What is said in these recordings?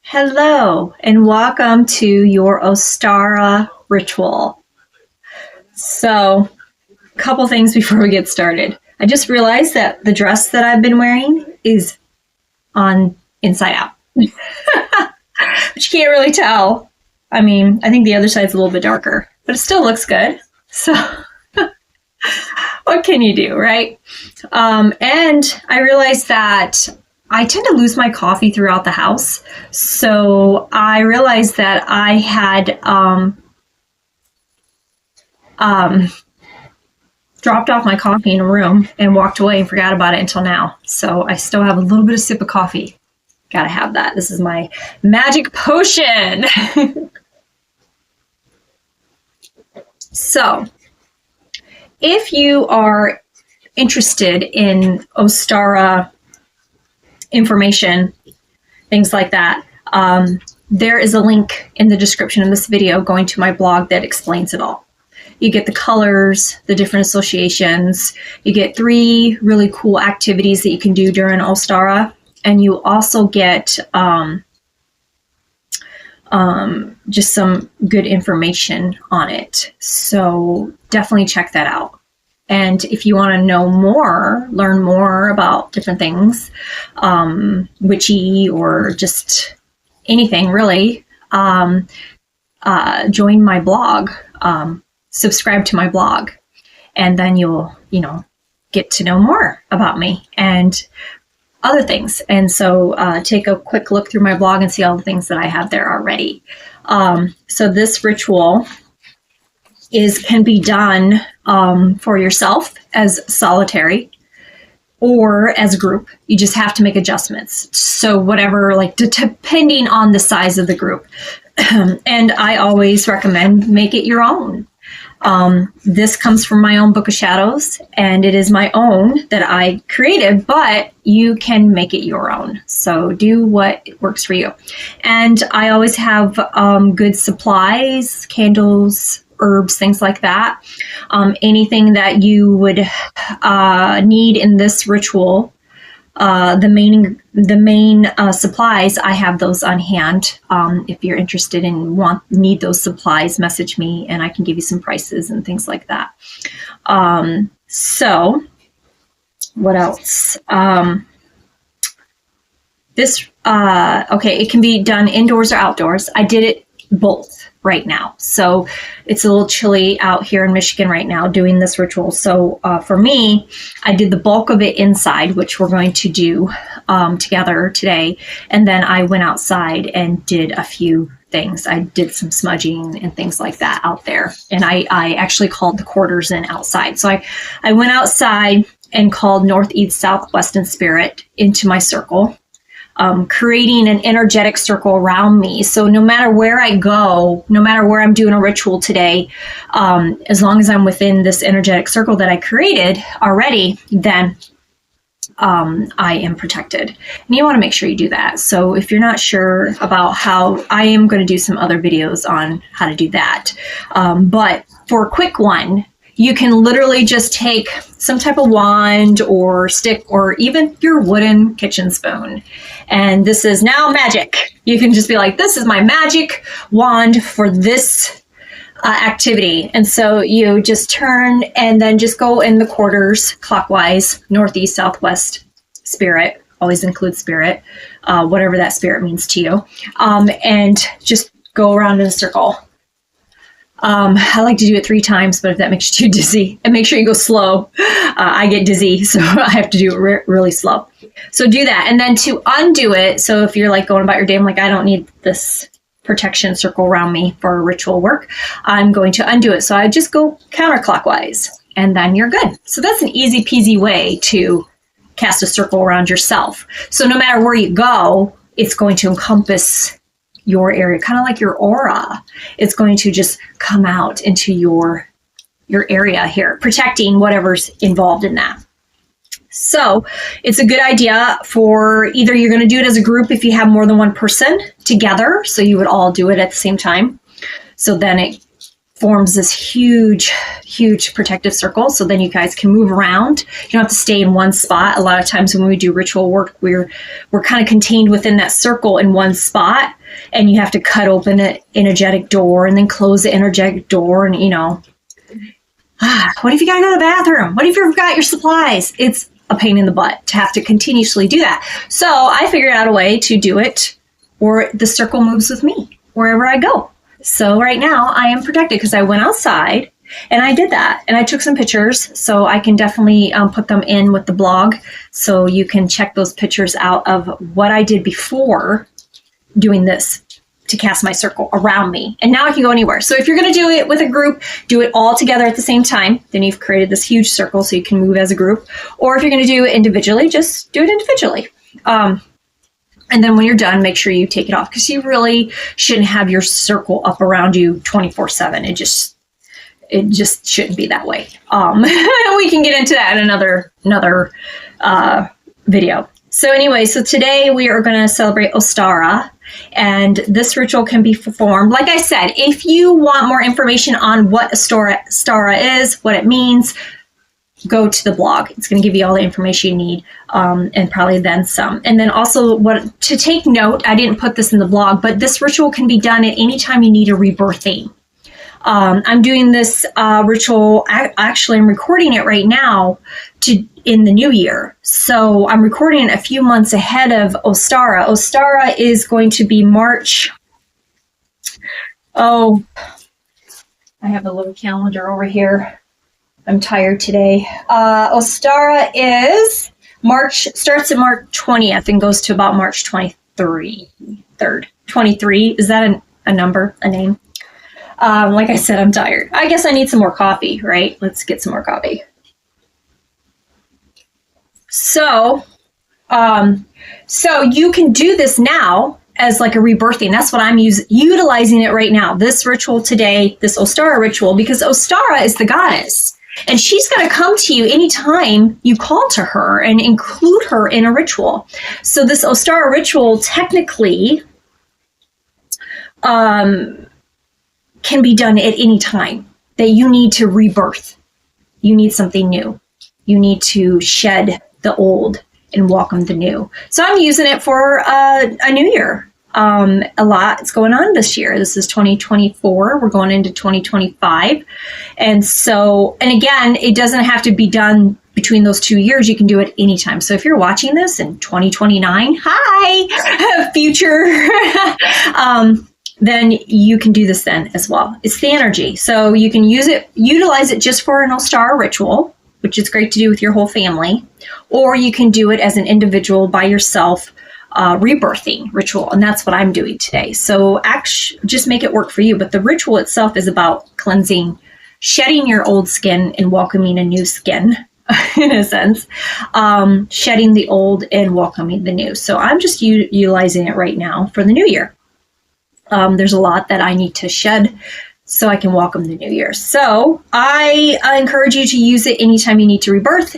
Hello, and welcome to your Ostara ritual. So, a couple things before we get started. I just realized that the dress that I've been wearing is on inside out. But you can't really tell. I mean, I think the other side's a little bit darker, but it still looks good. So, what can you do, right? And I realized that I tend to lose my coffee throughout the house. So I realized that I had dropped off my coffee in a room and walked away and forgot about it until now. So I still have a little bit of sip of coffee. Gotta have that. This is my magic potion. So if you are interested in Ostara information, things like that, there is a link in the description of this video going to my blog that explains it all. You get the colors, the different associations. You get 3 really cool activities that you can do during Ostara, and you also get just some good information on it. So definitely check that out. And if you want to know more, learn more about different things, witchy or just anything really, join my blog, subscribe to my blog, and then you'll, get to know more about me and other things. And so take a quick look through my blog and see all the things that I have there already. So this ritual can be done for yourself as solitary or as a group. You just have to make adjustments. So whatever, depending on the size of the group. And I always recommend make it your own. This comes from my own Book of Shadows, and it is my own that I created, but you can make it your own. So do what works for you. And I always have good supplies, candles, herbs, things like that. Anything that you would need in this ritual, the main supplies, I have those on hand. If you're interested and need those supplies, message me and I can give you some prices and things like that. So what else? It can be done indoors or outdoors. I did it both right now. So it's a little chilly out here in Michigan right now doing this ritual. So for me, I did the bulk of it inside, which we're going to do together today. And then I went outside and did a few things. I did some smudging and things like that out there. And I actually called the quarters in outside. So I went outside and called north, east, south, west, and spirit into my circle. Creating an energetic circle around me. So no matter where I go, no matter where I'm doing a ritual today, as long as I'm within this energetic circle that I created already, then I am protected. And you want to make sure you do that. So if you're not sure about how, I am going to do some other videos on how to do that. But for a quick one, you can literally just take some type of wand or stick or even your wooden kitchen spoon. And this is now magic. You can just be like, this is my magic wand for this activity. And so you just turn and then just go in the quarters clockwise, northeast, southwest, spirit. Always include spirit, whatever that spirit means to you. And just go around in a circle. I like to do it 3 times, but if that makes you too dizzy, and make sure you go slow. I get dizzy, so I have to do it really slow. So do that. And then to undo it, so if you're like going about your day, I'm like, I don't need this protection circle around me for ritual work, I'm going to undo it. So I just go counterclockwise and then you're good. So that's an easy peasy way to cast a circle around yourself. So no matter where you go, it's going to encompass your area, kind of like your aura. It's going to just come out into your area here, protecting whatever's involved in that. So it's a good idea for either you're going to do it as a group if you have more than one person together, so you would all do it at the same time. So then it forms this huge, huge protective circle. So then you guys can move around. You don't have to stay in one spot. A lot of times when we do ritual work, we're kind of contained within that circle in one spot. and you have to cut open an energetic door and then close the energetic door. And, you know, what if you got to go to the bathroom? What if you forgot your supplies? It's a pain in the butt to have to continuously do that. So I figured out a way to do it where the circle moves with me wherever I go. So right now I am protected because I went outside and I did that. And I took some pictures, so I can definitely put them in with the blog. So you can check those pictures out of what I did before doing this to cast my circle around me. And now I can go anywhere. So if you're going to do it with a group, do it all together at the same time. Then you've created this huge circle so you can move as a group. Or if you're going to do it individually, just do it individually. And then when you're done, make sure you take it off, because you really shouldn't have your circle up around you 24/7. It just shouldn't be that way. We can get into that in another video. So anyway, so today we are going to celebrate Ostara, and this ritual can be performed. Like I said, if you want more information on what Ostara is, what it means, go to the blog. It's going to give you all the information you need, and probably then some. And then also, what to take note, I didn't put this in the blog, but this ritual can be done at any time you need a rebirthing. I'm doing this ritual, actually I'm recording it right now in the new year. So I'm recording it a few months ahead of Ostara. Ostara is going to be March. Oh, I have a little calendar over here. I'm tired today. Ostara is starts at March 20th and goes to about March 23rd. 23, is that a number, a name? Like I said, I'm tired. I guess I need some more coffee, right? Let's get some more coffee. So you can do this now as like a rebirthing. That's what I'm utilizing it right now. This ritual today, this Ostara ritual, because Ostara is the goddess. And she's going to come to you anytime you call to her and include her in a ritual. So this Ostara ritual technically can be done at any time that you need to rebirth. You need something new. You need to shed the old and welcome the new. So I'm using it for a new year. A lot is going on this year. This is 2024. We're going into 2025. And again, it doesn't have to be done between those 2 years. You can do it anytime. So if you're watching this in 2029, hi, future, then you can do this then as well. It's the energy. So you can utilize it just for an Ostara ritual, which is great to do with your whole family, or you can do it as an individual by yourself, rebirthing ritual. And that's what I'm doing today. So just make it work for you. But the ritual itself is about cleansing, shedding your old skin and welcoming a new skin, in a sense, shedding the old and welcoming the new. So I'm just utilizing it right now for the new year. There's a lot that I need to shed so I can welcome the new year. So I encourage you to use it anytime you need to rebirth,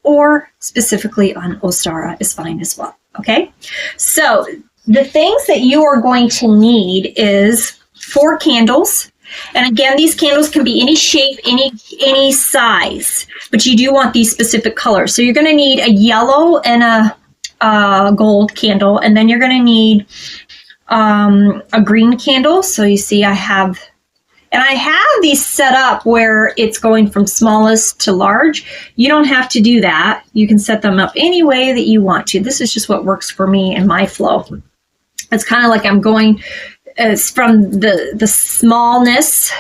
or specifically on Ostara is fine as well. Okay. So the things that you are going to need is 4 candles. And again, these candles can be any shape, any size, but you do want these specific colors. So you're going to need a yellow and a gold candle, and then you're going to need a green candle. So you see I have these set up where it's going from smallest to large. You don't have to do that. You can set them up any way that you want to. This is just what works for me and my flow. It's kind of like I'm going from the smallness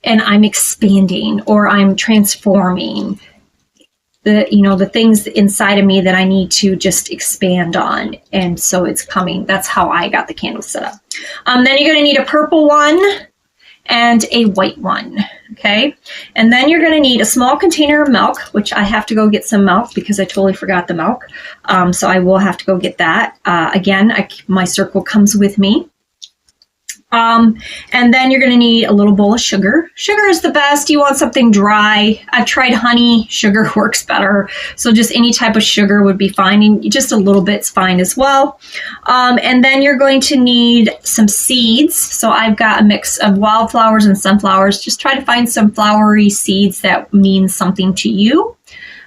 and I'm expanding, or I'm transforming the things inside of me that I need to just expand on. And so it's coming. That's how I got the candle set up. Then you're going to need a purple one and a white one. Okay. And then you're going to need a small container of milk, which I have to go get some milk because I totally forgot the milk. So I will have to go get that. Again, my circle comes with me. And then you're going to need a little bowl of sugar. Sugar is the best. You want something dry. I've tried honey. Sugar works better. So just any type of sugar would be fine. And just a little bit's fine as well. And then you're going to need some seeds. So I've got a mix of wildflowers and sunflowers. Just try to find some flowery seeds that mean something to you.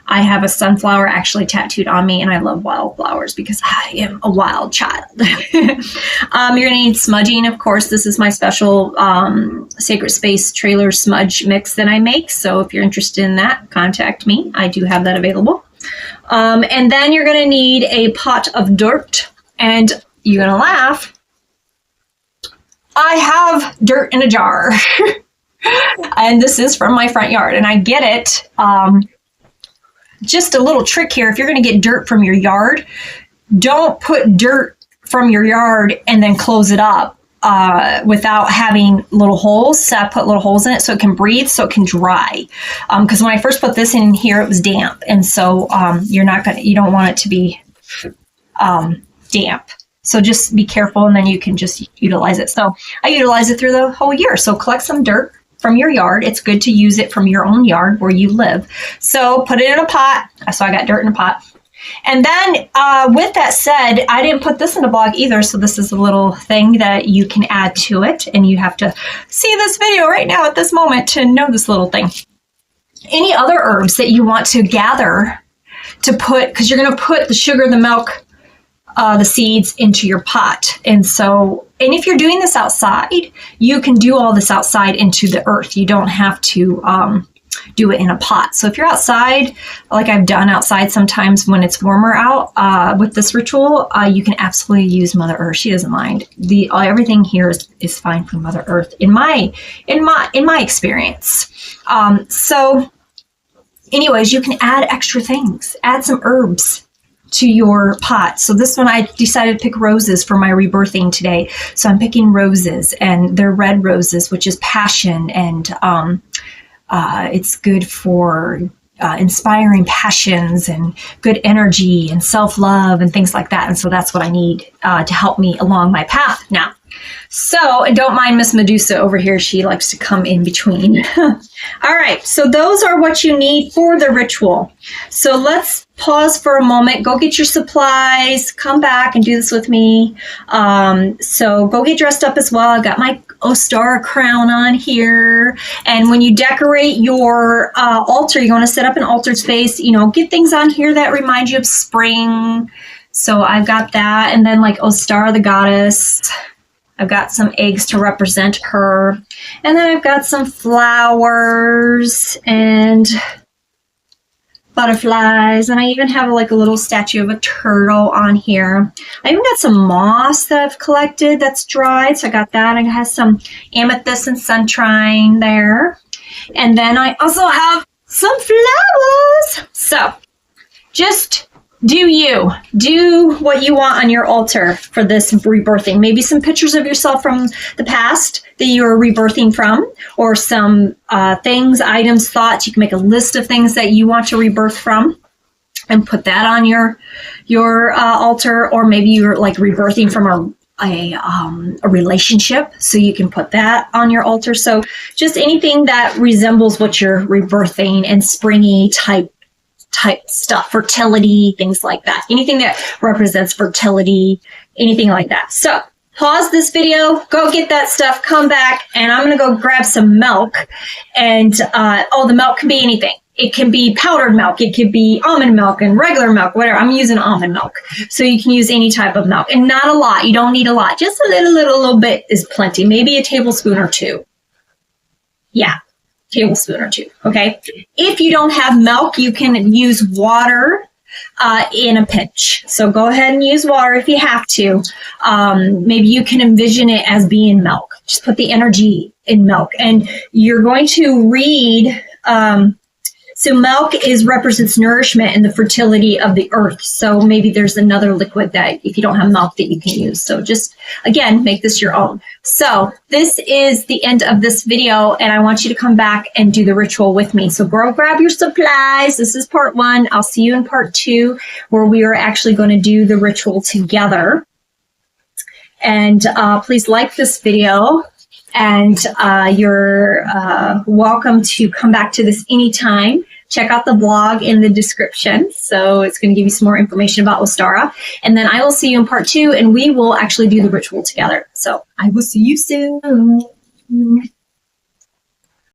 I have a sunflower actually tattooed on me, and I love wildflowers because I am a wild child. You're going to need smudging, of course. This is my special Sacred Space trailer smudge mix that I make. So if you're interested in that, contact me. I do have that available. And then you're going to need a pot of dirt, and you're going to laugh. I have dirt in a jar. And this is from my front yard, and I get it. Just a little trick here. If you're going to get dirt from your yard, don't put dirt from your yard and then close it up without having little holes. So I put little holes in it so it can breathe, so it can dry. Because when I first put this in here, it was damp, and so you don't want it to be damp. So just be careful, and then you can just utilize it. So I utilize it through the whole year. So collect some dirt from your yard. It's good to use it from your own yard where you live. So put it in a pot. So I got dirt in a pot. And then with that said, I didn't put this in a blog either. So this is a little thing that you can add to it. And you have to see this video right now at this moment to know this little thing. Any other herbs that you want to gather to put, because you're going to put the sugar, the milk, the seeds into your pot. And if you're doing this outside, you can do all this outside into the earth. You don't have to do it in a pot. So if you're outside, like I've done outside sometimes when it's warmer out with this ritual, you can absolutely use Mother Earth. She doesn't mind. Everything here is fine for Mother Earth in my experience. So anyways, you can add extra things. Add some herbs to your pot. So this one, I decided to pick roses for my rebirthing today. So I'm picking roses, and they're red roses, which is passion, and it's good for inspiring passions and good energy and self-love and things like that. And so that's what I need to help me along my path now. So, and don't mind Miss Medusa over here. She likes to come in between. All right. So those are what you need for the ritual. So let's pause for a moment. Go get your supplies. Come back and do this with me. So go get dressed up as well. I got my Ostara crown on here. And when you decorate your altar, you want to set up an altar space. Get things on here that remind you of spring. So I've got that. And then like Ostara, the goddess. I've got some eggs to represent her. And then I've got some flowers and butterflies. And I even have like a little statue of a turtle on here. I even got some moss that I've collected that's dried. So I got that. I have some amethyst and sunshine there. And then I also have some flowers. So just do what you want on your altar for this rebirthing. Maybe some pictures of yourself from the past that you are rebirthing from, or some things, items, thoughts. You can make a list of things that you want to rebirth from and put that on your altar. Or maybe you're like rebirthing from a relationship, so you can put that on your altar. So just anything that resembles what you're rebirthing and springy type stuff, fertility, things like that. Anything that represents fertility, anything like that. So pause this video, go get that stuff, come back, and I'm going to go grab some milk. And the milk can be anything. It can be powdered milk. It could be almond milk and regular milk, whatever. I'm using almond milk. So you can use any type of milk, and not a lot. You don't need a lot. Just a little bit is plenty. Maybe a tablespoon or two. Yeah. Tablespoon or two. Okay. If you don't have milk, you can use water in a pinch. So go ahead and use water if you have to. Maybe you can envision it as being milk. Just put the energy in milk, and you're going to read. So milk represents nourishment and the fertility of the earth. So maybe there's another liquid that if you don't have milk that you can use. So just, again, make this your own. So this is the end of this video, and I want you to come back and do the ritual with me. So go grab your supplies. This is part 1. I'll see you in part 2, where we are actually going to do the ritual together. And please like this video. And you're welcome to come back to this anytime. Check out the blog in the description. So it's going to give you some more information about Ostara. And then I will see you in part 2, and we will actually do the ritual together. So I will see you soon.